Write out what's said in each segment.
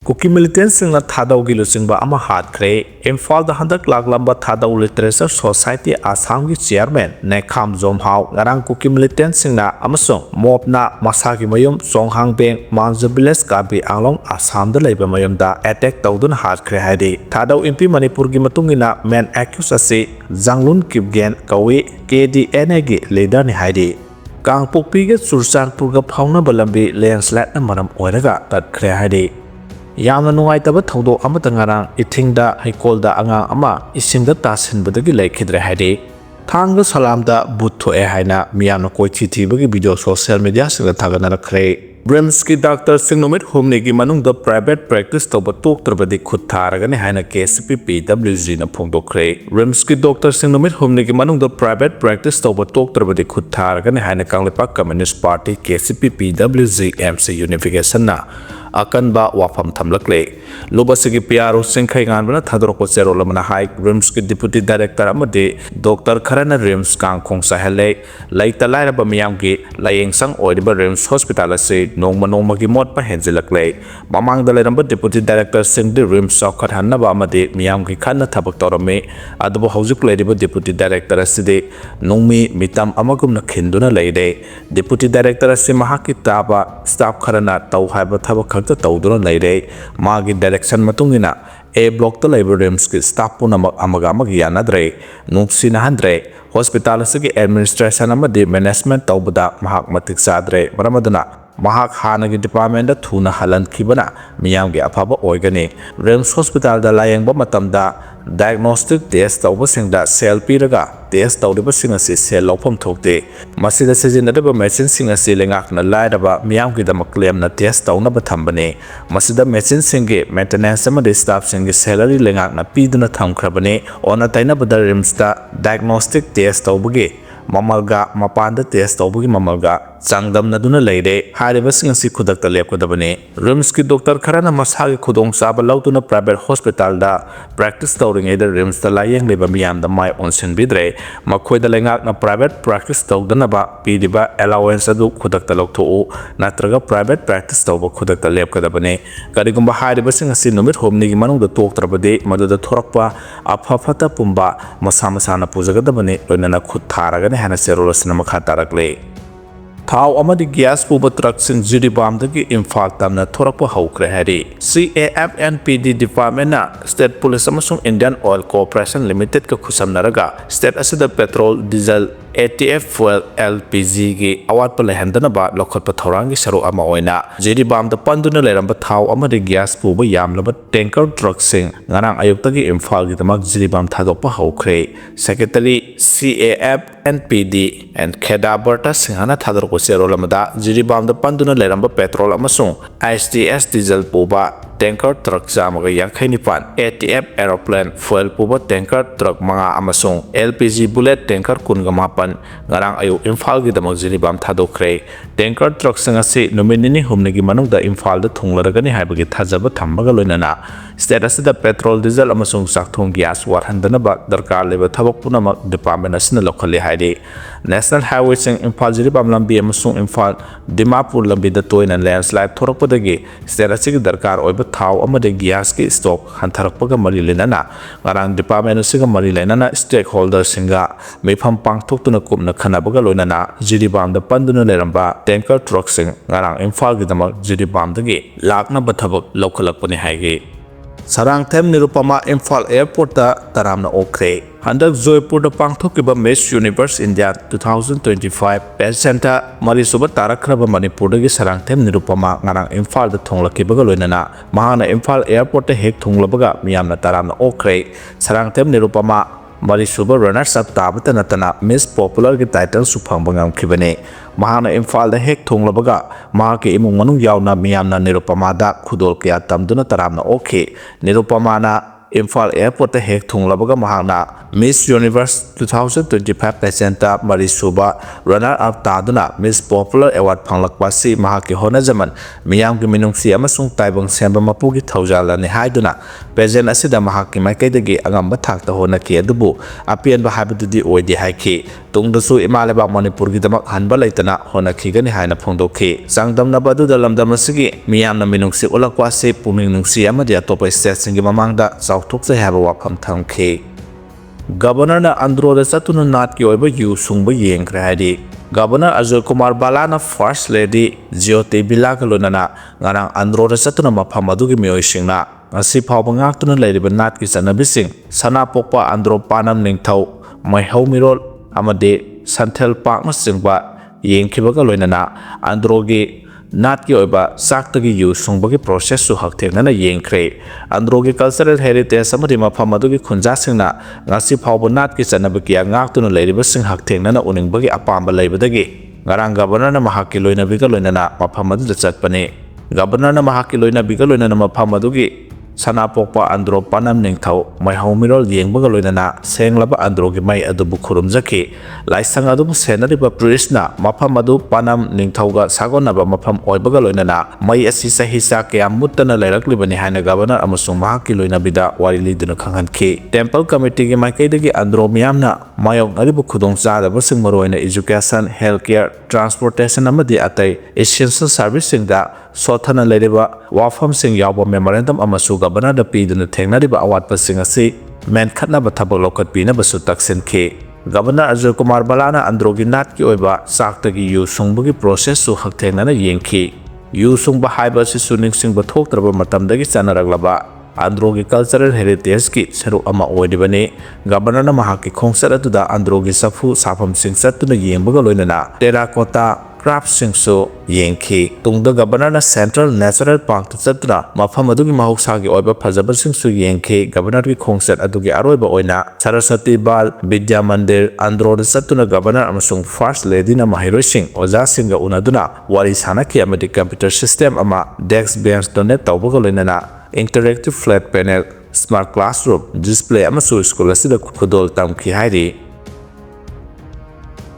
Kuki militantsingna Thadou gi luchingba ama hatkhre Imphal da handak laglamba Thadou Literature Society Assam gi chairman Nekham Jomhau ngarang Kuki militantsingna amasung mobna masagi mayum Songhangbeng Manzabiles kabi anglong Assam da leiba mayumda attack tawdun hatkhre haidi Thadou MP Manipur gi matungina main accused ase Janglun Kipgen kawi KDNA gi leader ni haidi Kangpokpi ge Ccpur ga phauna lambi landslide na maram oiraga tatkhre haidi Yamna nungaitaba thawdok amata ngarang ithingda haikolda angang ama isingda tasinbadagi laikhidre haidi thangga salamda butho e haina miyamna koichi thibagi video social media singda thaganarakre Brimski doctor sing numit humnigi manungda private practice tawba toktrabadi khut tharagani haina KCP PWG na phongdokre Brimski doctor sing numit humnigi manungda private practice tawba toktrabadi khut tharagani haina Kanglepak Communist Party KCP PWG MC unification na akanba wafam thamlakle lobasigi PRO Thingkhre nganbana thadroko chero lamana hai Rimski deputy director amade doctor kharana Rims kangkhong sahale laita lairaba miyamgi layengsang oidiba Rims hospital ase nongma gi mot pa henjilakle mamangda lairamba deputy director singdi Rims sokhat hannaba amade miyamgi khanna thabak torame adubo hojik leidiba deputy director aside nongmi mitam amagumna khinduna leide deputy director ase mahaki taba staff kharana taw haiba thabak tawduna leire magi direction matungina A block the labor rooms ki staff puna amaga yanadre nuksina handre hospital asigi administration amadi management tawbada mahak matik sadre maramaduna mahak hanagi department da thuna halan khibana miyamgi afaba oigani Rims hospital da layengba matamda diagnostic test tawba singda cell piraga test tawriba singasi cell lawpham thokte masida sijinadaba machine singasi lengakna laidaba miyamgi da claim na test tawna ba thambane masida machine singi maintenance amadi staff singi salary lengakna piduna thamkhrabane ona taina bada Rims da diagnostic test tawbagi mamalga mapanda test tawbagi mamalga changdamnaduna leire hariba singasi khudakta lepkodabane Rimski doctor kharana masagi khudong saba lautuna private hospital da practice tawring eda Rims da layeng leba miyam da mai onsen bidre makhoi da lengak na private practice tawdana ba pidiba allowance adu khudakta lokthou natraga private practice tawba khudakta lepkodabane karigumba hariba singasi numit homni gi manung da toktrabade maduda thorakpa afafata pumba masa masana pujagadabane loinana khud tharagane hana serolosna makha tarakle Thau amadi gas puba truck sing Jiribam dagi Imphal tamna thorakpa haukre hari CAFNPD department na state police amasung Indian Oil Corporation Limited ka khusamnaraga state asida petrol diesel ATF fuel LPG gi awat pa lehandana ba lokhat pa thorangi saru ama oina Jiribam da panduna leramba thau amadi gas puba yamlaba tanker truck sing ngarang ayukta gi Imphal gi tamak Jiribam thadokpa haukre secretary CAFNPD and Kedaberta singhana thadorko Serolamada, Jiribam the Panduna Leramba petrol amasung, ISTS diesel puba, tanker truck Zamaga Yankanipan, ATF aeroplane, fuel puba tanker truck Manga Amasung, LPG bullet tanker Kungamapan, Garang Ayu Imphal Gidamag Jiribam Thadokre, tanker truck Sangasi, Nominini Humnigi Manung the Imphal the Tunglaragani Habagi Tazaba Tambagalunana, status the petrol diesel Amasung Saktung gas war Handanaba, Darkar Leva Tabakuna department as in the locally Heidi, National Highway Sing Imphal Jiribam Lambi Amasung Imphal, Dimapur Lambi the Toin and landslide Thoropodagi, status Darkar Oiba Thau amade gas ki stock hantarakpaga mari lenana ngarang department singa mari lenana stakeholder singa mefam pangthoktuna kupna khanabaga loinana Jiribam da panduna leramba tanker truck sing ngarang Imphal gi damak Jiribam dagi lakna bathabak lokhalakpani haige Sarang them Nirupama Imphal airport da taramna okre Handak Joypur da pangthokiba Miss Universe India 2025 Best Center Marisuba Tarakhraba Manipur dagi sarang them Nirupama ngarang Imphal da thonglakibaga loinana mahana Imphal airport da hek thonglabaga miyamna taramna okre sarang them Nirupama Marisuba runners up tabata natana Miss Popular gi title suphangba ngamkhibane mahana Imphal da hek thonglabaga mahake imung manung yauna miyamna Nirupama da khudol kya tamduna taramna okhe Nirupama na Imphal Airport the Hek Thunglabaga Mahana Miss Universe 2025 presenter Marisuba runner up Taduna Miss Popular Award Panglakpasi Mahaki Hona Zaman Miyam Giminungsi Amasung Taibang Semba Mapugi Taujala ni Haiduna Present Asida Mahaki Makedagi Agamba Takta Hona Kia Dubu Apian Bahabudi Oidi Haiki Tungdasu Imalaba Manipur Gidamak Hanba Laitana Hona Kigani Haina Pondoki Sangdam Nabadu the Lamdamasigi Miyam Naminungsi Olakwasi Puminungsi Amadia Topa States in Gimamanda South Tukse have a wapam tamke Governor na Andro the Satuna Nat Yoba Yu Sungba Yeng Kradi Governor Azul Kumar Balana First Lady Jyote Bilakalunana Ngarang Andro the Satuna Mapamadugi Mioishina Asi Pabangakuna Lady Benat Kisanabising Sana Popa Andro Panam Ningtau My Homirol Amade Santel Park Masingba Yeng Kibakalunana Androgi Nat ki oiba saktagi yu sungbagi process su haktheknana yengkhre Androgi cultural heritage amadi mafam adugi khunja singna ngasi phawbo nat ki chanabaki ngak leiriba sing haktheknana uningbagi apamba leibadagi ngarang governor na mahaki loina biga loinana mafam adu chatpane governor na mahaki loina biga loinana mafam adugi Sana Pokpa Andro Panam Ningthau Mai Homirol Yengbaga Loinana Senglaba Androgi Mai Adubu Kurumjaki Laisang Adubu Senariba Prishna Mapam Adu Panam Ningthauga Sagonaba Mapam Oibaga Loinana Mai Asisa Hisa Kaya Mutana Leraklibani Haina Governor Amasung Mahaki Loinabida Warili Duna Kanghanki Temple Committee Makedagi Andro Miamna Mayong Aribu Kudong Zada Basing Maroina Education Healthcare Transportation Amadi Atay Essential Servicing da Sothana Lediba Wafam Sing Yaba Memorandum Amasu Governor the P in the Tenariba Awat Pasingasi Men Katnaba Tabalokat Pina Basutaksin K Governor Azul Kumar Balana Androgi Natki Oiba Saktagi Yu Sungbugi process su Haktena Yenki Yu Sungba Haiba Sisuning Sing Batok Traba Matamdagi Sanaraglaba Androgi cultural heritage ki seru ama oidibani Governor na mahaki khongsara tuda Androgi safu safam sing satuna yengbaga loinana terracotta craft sing so yengki tungda Governor na Central Natural Park satuna mafam adugi mahoksagi oiba phajaba sing so yengki Governor ki khongsat adugi aroiba oina Saraswati Bal Vidya Mandir Androgi satuna Governor amasung First Lady na mahiroi sing oja singa unaduna wari sanaki amadi computer system ama desk bench donate tawbaga loinana Interactive flat panel, smart classroom, display amasu school asida khudol tamki hairi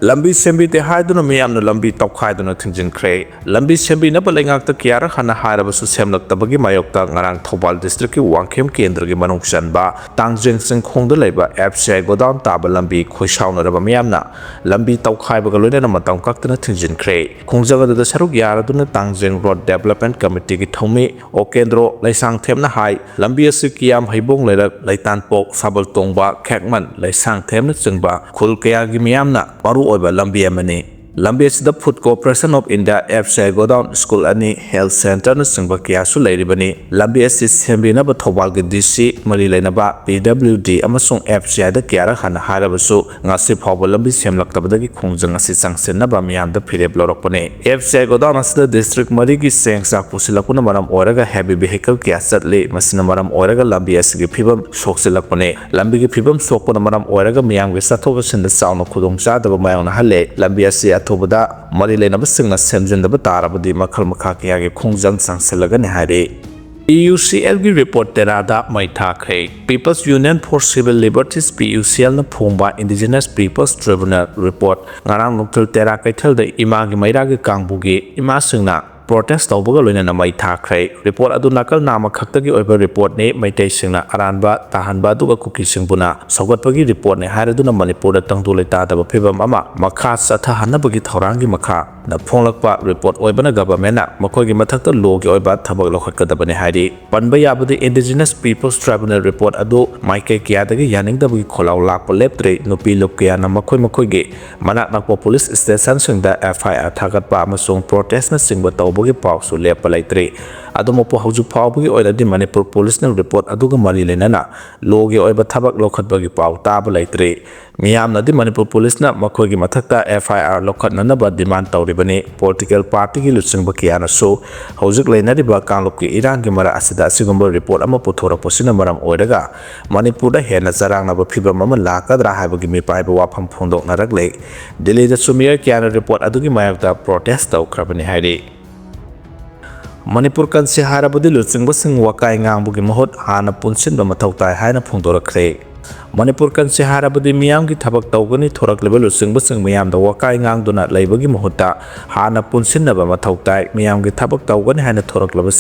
Lambi sembi te haiduna miyamna lambi tawkhaiduna Thingkhre lambi sembi na balengakta kiara khana hairabasu semlaktabagi mayokta ngarang Thobal district ki Wangkhem kendra gi manungsan ba tangjeng sing khongda leiba FCI godown taba lambi khoisauna raba miyamna lambi tawkhaibaga loina matam kaktana Thingkhre khongjaga da saruk yara duna tangjeng road development committee ki thomi o kendro laisang themna hai lambi asu kiyam haibong leirak laitan pok sabal tongba khekman laisang themna chungba khul kaya gi miyamna paru oiba lambi amani lambi asida Food Corporation of India FCI Godown School ani Health Center na singba kya su leiribani lambi asi sembi na ba Thobal gi DC mari leina ba PWD amasung FCI da kya ra khana harabasu ngasi phawba lambi semlaktabadagi khongjang asi sangsen na ba miyam da phireb lorokpane FCI Godown asida district mari gi sengsak pusilakuna maram oraga heavy vehicle kya satli masina maram oraga lambi asi gi phibam soksilakpane lambi gi phibam sokpana maram oraga miyam gi sathoga sinda sauna khudong chada ba mayang na halle lambi asi Thobada mari lena basing na semjendaba tarabadi makhal makha kya ge khongjang sangselagani hare PUCL gi report terada mai thagre People's Union for Civil Liberties PUCL na phongba Indigenous Peoples Tribunal report ngarang lokal tera kaithal da ima gi maira gi kangbugi ima singna protest tawbaga loina na mai thagre report adu nakal nama khakta gi oiba report ne maitai singna aranba tahanba duga Kuki singbuna sogatpagi report ne haraduna Manipur da tangdu leita da phibam ama makha satha hanabagi thaurangi makha na phonglakpa report oibana government na makogi mathakta law gi oiba thabak lokhatkadabani hari panba yabadi Indigenous Peoples Tribunal report adu maike kiyadagi yaningdabagi kholaw lakpa leptre nupi lopkya na makoi gi manak nakpo police station singda FIR thagatpa amasung protest na singba tawbagi paw su lepa laitre adumo po hauju phawbagi oiladi Manipur police na report aduga mari lenana law gi oiba thabak lokhatbagi paw taba laitre miyamna di Manipur police na makogi mathakta FIR lokhatna ba demand tawribani political party gi lutsingba kiyana so haujuk leinari ba kanglop ki Iran gi mara asida asigumba report ama puthora posina maram oiraga Manipur da hena charang na ba phibam ama lakadra haibagi mi pai ba wafam phondok narakle Delhi da sumia kiyana report adugi mayakta protest tawkrabani hairi Manipur kansi harabudi luchingba wakai ngangbugi mahut hana punsinba mathau tai haina phongdorakre. Manipur kansi harabudi miyamgi thabak tawgani thorakleba luchingba miyamda wakai ngangduna leibagi mahutta hana punsinnaba mathau tai miyamgi thabak tawgani haina thorakleba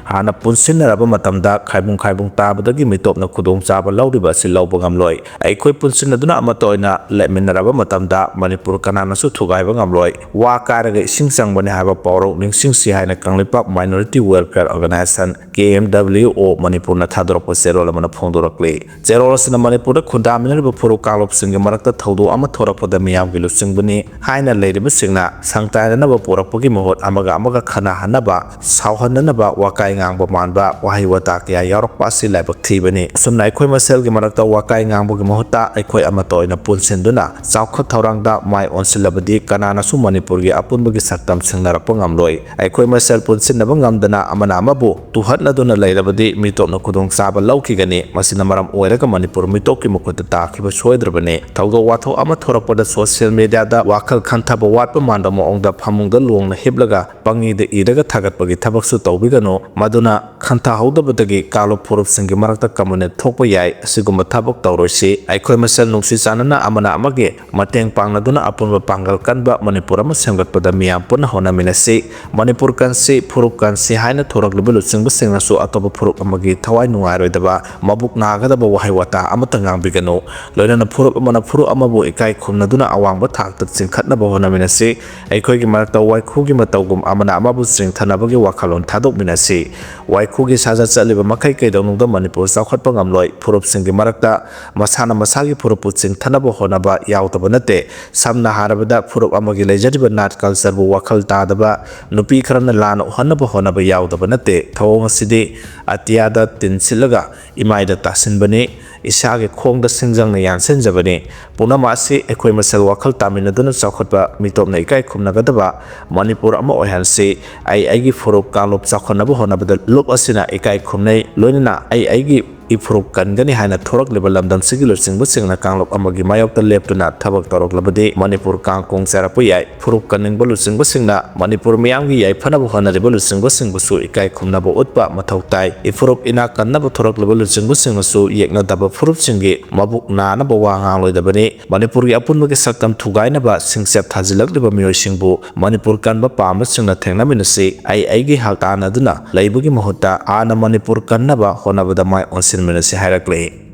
hana punsinnaraba matamda khaibung tabadagi mitopna khudong chaba lawriba si lawba ngamloi aikhoi punsinnaduna amatoina leminaraba matamda Manipur kananasu thugaiba ngamloi wa karaga ising changbani haba pawro ningsingsi haina kanglipak minority welfare organization KMWO Manipur na thadorokpa zerol amana phongdorakle zerol asina Manipur da khundaminarba phuru kalop singe marakta Thadou ama thorakpada miyamgi lusingbani haina leiriba singna sangtainanaba porakpagi mahut amaga khana hanaba sauhananaba wakai ngangba manba wahi wata kya yarokpa asi laibak thibani sumna aikhoi maselgi marakta wakai ngangbugi mahutta aikhoi amatoina punsinduna chawkhat thaurangda mai onsilabadi kananasu Manipurgi apunbagi saktam singnarakpa ngamloi aikhoi masel punsinnaba ngamdana amana amabu tuhatnaduna leirabadi mitopna khudong chaba lawkigani masina maram oiraga Manipur mitokki mukhuta takhiba soidrabani Thadou watho ama thorakpada social media da wakal khantaba watpa manda moongda phamungda longna hiblaga pangida iraga thagatpagi thabaksu tawbigano maduna khanta haudabadagi kalop phurup singi marakta kamune thokpa yai asiguma thabak tawroisi aikhoi masel nungsi chanana amana amage mateng pangnaduna apunba pangal kanba Manipur ama semgatpada miyam punna honaminasi Manipur kansi phurup kansi haina thorakleba luchingba singnasu atoba phurup amagi thawai nungaroidaba mabuk nagadaba wahai wata amata ngangbigano loinana phurup amana phurup amabu ikai khumnaduna awangba thakta chingkhatnaba honaminasi aikhoigi marakta waikhugi matawgum amana amabu chingthanabagi wakhalon thadokminasi waikhugi saja chaliba makai kaidonungda Manipur chawkhatpa ngamloi phurup singi marakta masana masagi phurup chingthanaba honaba yautaba nate samna harabada phurup amagi leijariba nat culture bu wakhal tadaba nupi kharana lana uhannaba honaba yautaba nate thawong asidi atiyada tinsilaga imaida tasinbani isage khongda singjangna yansenjabani punama asi ekhoi masel wakhal taminaduna chawkhatba mitopna ikai khumnagadaba Manipur ama oihansi aigi phurup kalop chawkhanaba honabada lop asina ikai khumnai loinana aigi ifuruk kangani haina thorak level lamdam sigilo singbu singna kanglop amagi mayokta leptuna thabak torok labadi Manipur kangkong sarapu yai furuk kaning bolu singbu singna Manipur miyamgi yai phanabu honari bolu singbu su ikai khumnabu utpa mathau tai ifuruk ina kannabu thorak level singbu su yekna daba furuk singi mabuk na na bawa ngaloi dabani Manipur gi apun magi saktam thugai na ba singsep thajilak leba miyoi singbu Manipur kanba pama singna thengna minasi aigi haltana duna laibugi mahutta ana Manipur kannaba honabada mai onsin minasi hairakle